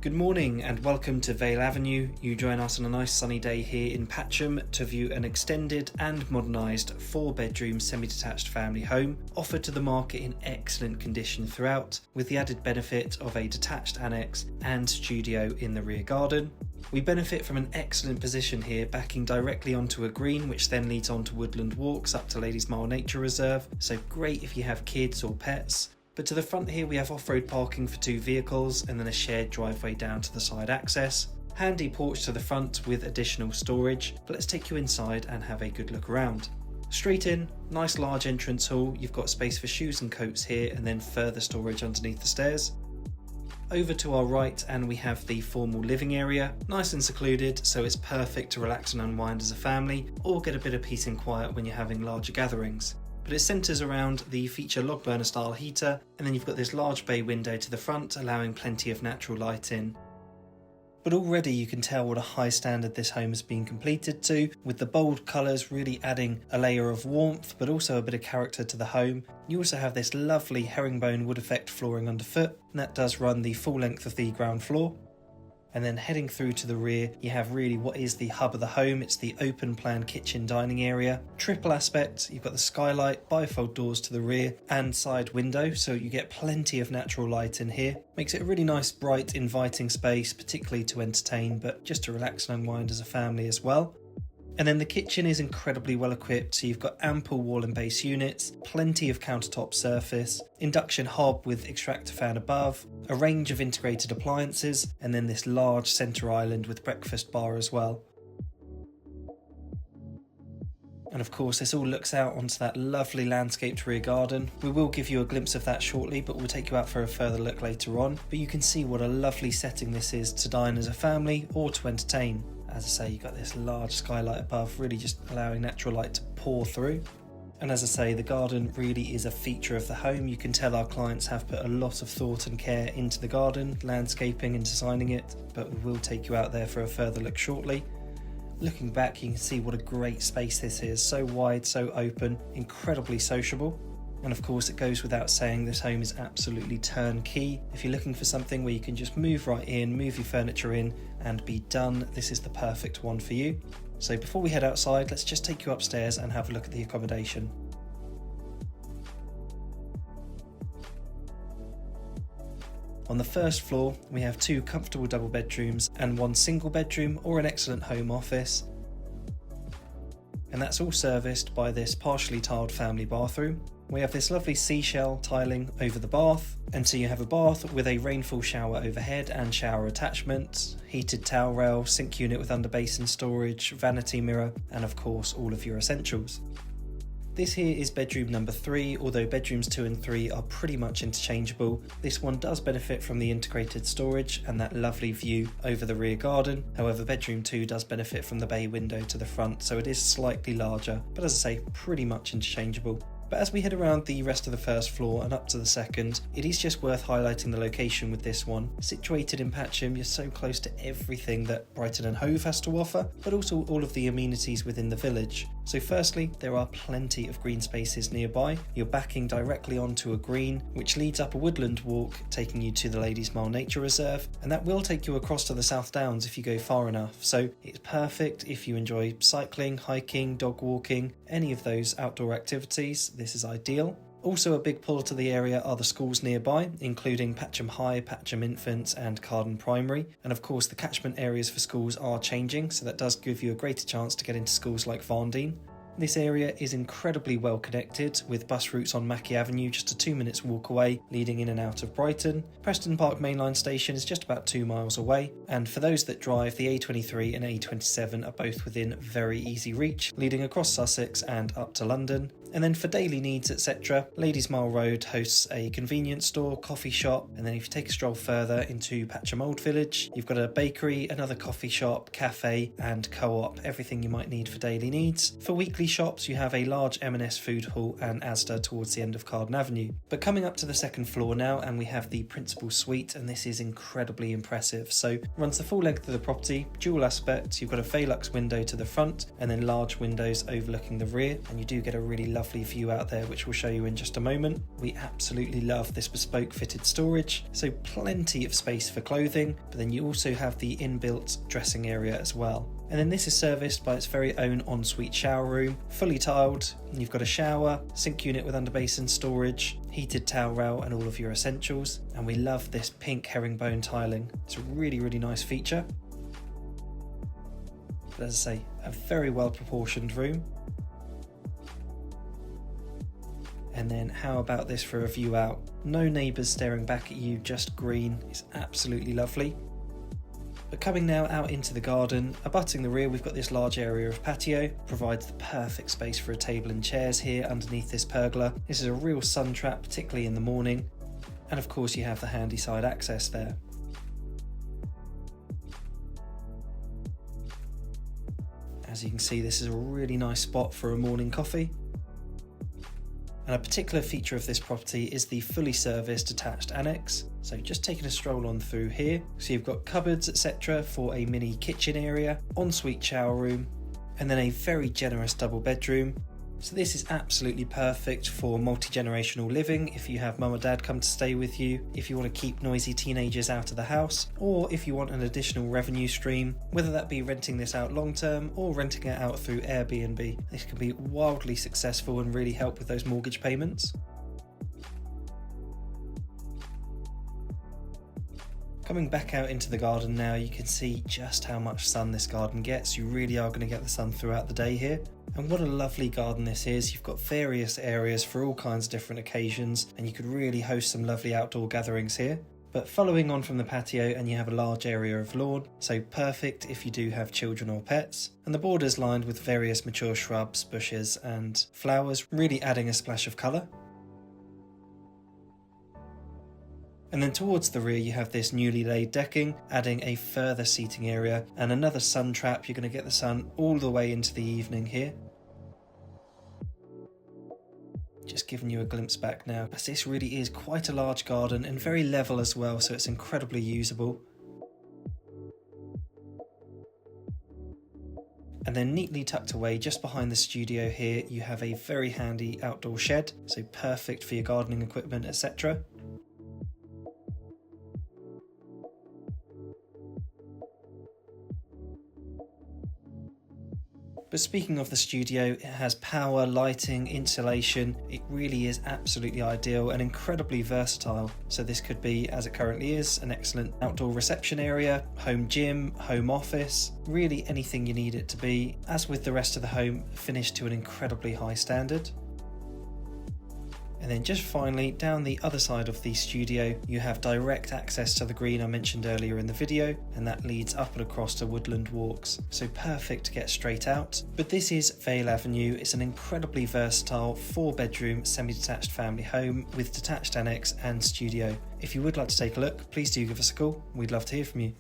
Good morning and welcome to Vale Avenue. You join us on a nice sunny day here in Patcham to view an extended and modernised 4-bedroom semi-detached family home offered to the market in excellent condition throughout, with the added benefit of a detached annex and studio in the rear garden. We benefit from an excellent position here, backing directly onto a green which then leads onto woodland walks up to Ladies Mile Nature Reserve, so great if you have kids or pets. But to the front here we have off-road parking for 2 vehicles and then a shared driveway down to the side access. Handy porch to the front with additional storage, but let's take you inside and have a good look around. Straight in, nice large entrance hall, you've got space for shoes and coats here and then further storage underneath the stairs. Over to our right and we have the formal living area, nice and secluded, so it's perfect to relax and unwind as a family or get a bit of peace and quiet when you're having larger gatherings. But it centres around the feature log burner style heater, and then you've got this large bay window to the front allowing plenty of natural light in. But already you can tell what a high standard this home has been completed to, with the bold colours really adding a layer of warmth but also a bit of character to the home. You also have this lovely herringbone wood effect flooring underfoot, and that does run the full length of the ground floor. And then heading through to the rear, you have really what is the hub of the home. It's the open plan kitchen dining area. Triple aspect, you've got the skylight, bifold doors to the rear and side window, so you get plenty of natural light in here. Makes it a really nice, bright, inviting space, particularly to entertain, but just to relax and unwind as a family as well. And then the kitchen is incredibly well equipped, so you've got ample wall and base units, plenty of countertop surface, induction hob with extractor fan above, a range of integrated appliances, and then this large centre island with breakfast bar as well. And of course this all looks out onto that lovely landscaped rear garden. We will give you a glimpse of that shortly, but we'll take you out for a further look later on. But you can see what a lovely setting this is to dine as a family or to entertain. As I say, you've got this large skylight above, really just allowing natural light to pour through. And as I say, the garden really is a feature of the home. You can tell our clients have put a lot of thought and care into the garden, landscaping and designing it, but we will take you out there for a further look shortly. Looking back, you can see what a great space this is, so wide, so open, incredibly sociable. And of course it goes without saying this home is absolutely turnkey. If you're looking for something where you can just move right in, move your furniture in and be done, this is the perfect one for you. So before we head outside, let's just take you upstairs and have a look at the accommodation. On the first floor, we have 2 comfortable double bedrooms and 1 single bedroom or an excellent home office. And that's all serviced by this partially tiled family bathroom. We have this lovely seashell tiling over the bath, and so you have a bath with a rainfall shower overhead and shower attachment, heated towel rail, sink unit with under basin storage, vanity mirror, and of course all of your essentials. This here is bedroom number 3, although bedrooms 2 and 3 are pretty much interchangeable. This one does benefit from the integrated storage and that lovely view over the rear garden. However, bedroom 2 does benefit from the bay window to the front, so it is slightly larger, but as I say, pretty much interchangeable. But as we head around the rest of the first floor and up to the second, it is just worth highlighting the location with this one. Situated in Patcham, you're so close to everything that Brighton and Hove has to offer, but also all of the amenities within the village. So firstly, there are plenty of green spaces nearby. You're backing directly onto a green, which leads up a woodland walk, taking you to the Ladies Mile Nature Reserve, and that will take you across to the South Downs if you go far enough. So it's perfect if you enjoy cycling, hiking, dog walking, any of those outdoor activities. This is ideal. Also a big pull to the area are the schools nearby, including Patcham High, Patcham Infants and Carden Primary. And of course the catchment areas for schools are changing, so that does give you a greater chance to get into schools like Varndine. This area is incredibly well connected, with bus routes on Vale Avenue just a 2 minutes walk away, leading in and out of Brighton. Preston Park mainline station is just about 2 miles away, and for those that drive, the A23 and A27 are both within very easy reach, leading across Sussex and up to London. And then for daily needs, etc., Ladies Mile Road hosts a convenience store, coffee shop, and then if you take a stroll further into Patcham Old Village, you've got a bakery, another coffee shop, cafe, and co-op, everything you might need for daily needs. For weekly shops, you have a large M&S food hall and Asda towards the end of Carden Avenue. But coming up to the second floor now, and we have the principal suite, and this is incredibly impressive. So runs the full length of the property, dual aspect, you've got a Velux window to the front, and then large windows overlooking the rear, and you do get a really lovely lovely view out there, which we'll show you in just a moment. We absolutely love this bespoke fitted storage, so plenty of space for clothing, but then you also have the inbuilt dressing area as well. And then this is serviced by its very own ensuite shower room, fully tiled. You've got a shower, sink unit with underbasin storage, heated towel rail and all of your essentials. And we love this pink herringbone tiling. It's a really, really nice feature. But as I say, a very well proportioned room. And then how about this for a view out? No neighbours staring back at you, just green. It's absolutely lovely. But coming now out into the garden, abutting the rear, we've got this large area of patio, provides the perfect space for a table and chairs here underneath this pergola. This is a real sun trap, particularly in the morning. And of course you have the handy side access there. As you can see, this is a really nice spot for a morning coffee. And a particular feature of this property is the fully serviced attached annex. So just taking a stroll on through here. So you've got cupboards, etc. for a mini kitchen area, ensuite shower room, and then a very generous double bedroom. So this is absolutely perfect for multi-generational living if you have mum or dad come to stay with you, if you want to keep noisy teenagers out of the house, or if you want an additional revenue stream, whether that be renting this out long term or renting it out through Airbnb. This can be wildly successful and really help with those mortgage payments. Coming back out into the garden now, you can see just how much sun this garden gets. You really are going to get the sun throughout the day here. And what a lovely garden this is. You've got various areas for all kinds of different occasions, and you could really host some lovely outdoor gatherings here. But following on from the patio, and you have a large area of lawn, so perfect if you do have children or pets. And the borders lined with various mature shrubs, bushes and flowers, really adding a splash of colour. And then towards the rear you have this newly laid decking, adding a further seating area and another sun trap. You're going to get the sun all the way into the evening here. Just giving you a glimpse back now, as this really is quite a large garden and very level as well, so it's incredibly usable. And then neatly tucked away just behind the studio here, you have a very handy outdoor shed, so perfect for your gardening equipment, etc. But speaking of the studio, it has power, lighting, insulation. It really is absolutely ideal and incredibly versatile. So this could be, as it currently is, an excellent outdoor reception area, home gym, home office, really anything you need it to be. As with the rest of the home, finished to an incredibly high standard. And then just finally, down the other side of the studio, you have direct access to the green I mentioned earlier in the video, and that leads up and across to woodland walks. So perfect to get straight out. But this is Vale Avenue. It's an incredibly versatile 4-bedroom semi-detached family home with detached annex and studio. If you would like to take a look, please do give us a call. We'd love to hear from you.